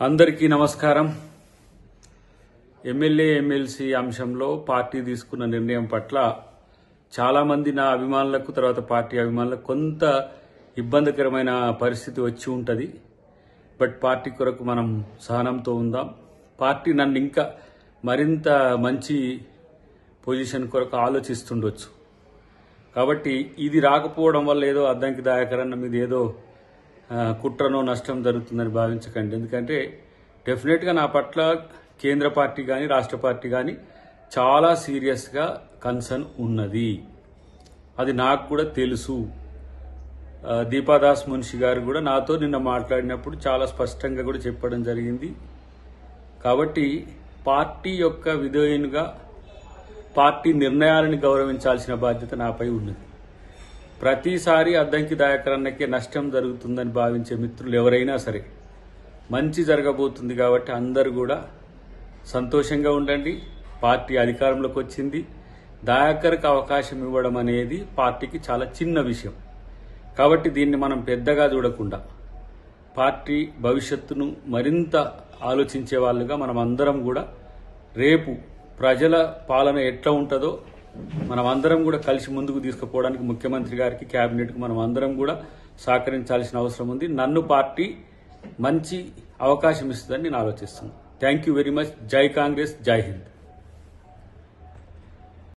అందరికీ నమస్కారం. MLA MLC అంశంలో పార్టీ తీసుకున్న నిర్ణయం పట్ల చాలా మంది నా అభిమానులకు తర్వాత పార్టీ అభిమానులకు కొంత ఇబ్బందికరమైన పరిస్థితి వచ్చి ఉంటుంది. బట్ పార్టీ కొరకు మనం సహనంతో ఉందాం. పార్టీ నన్ను ఇంకా మరింత మంచి పొజిషన్ కొరకు ఆలోచిస్తుండొచ్చు. కాబట్టి ఇది రాకపోవడం వల్ల ఏదో అద్దంకి దాయకరన్న మీద ఏదో కుట్రనో నష్టం జరుగుతుందని భావించకండి. ఎందుకంటే డెఫినెట్గా నా పట్ల కేంద్ర పార్టీ కానీ రాష్ట్ర పార్టీ కానీ చాలా సీరియస్గా కన్సర్న్ ఉన్నది. అది నాకు కూడా తెలుసు. దీపాదాస్ మున్షి గారు కూడా నాతో నిన్న మాట్లాడినప్పుడు చాలా స్పష్టంగా కూడా చెప్పడం జరిగింది. కాబట్టి పార్టీ యొక్క విధేయునిగా పార్టీ నిర్ణయాలను గౌరవించాల్సిన బాధ్యత నాపై ఉన్నది. ప్రతిసారి అద్దంకి దాయకరన్నకే నష్టం జరుగుతుందని భావించే మిత్రులు ఎవరైనా సరే మంచి జరగబోతుంది కాబట్టి అందరూ కూడా సంతోషంగా ఉండండి. పార్టీ అధికారంలోకి వచ్చింది. దాయకర్కి అవకాశం ఇవ్వడం అనేది పార్టీకి చాలా చిన్న విషయం. కాబట్టి దీన్ని మనం పెద్దగా చూడకుండా పార్టీ భవిష్యత్తును మరింత ఆలోచించే వాళ్ళుగా మనం అందరం కూడా రేపు ప్రజల పాలన ఎట్లా ఉంటుందో మనం అందరం కూడా కలిసి ముందుకు తీసుకుపోవడానికి ముఖ్యమంత్రి గారికి కేబినెట్కు మనం అందరం కూడా సహకరించాల్సిన అవసరం ఉంది. నన్ను పార్టీ మంచి అవకాశం ఇస్తుందని నేను ఆలోచిస్తున్నాను. Thank you very much. జై కాంగ్రెస్, జై హింద్.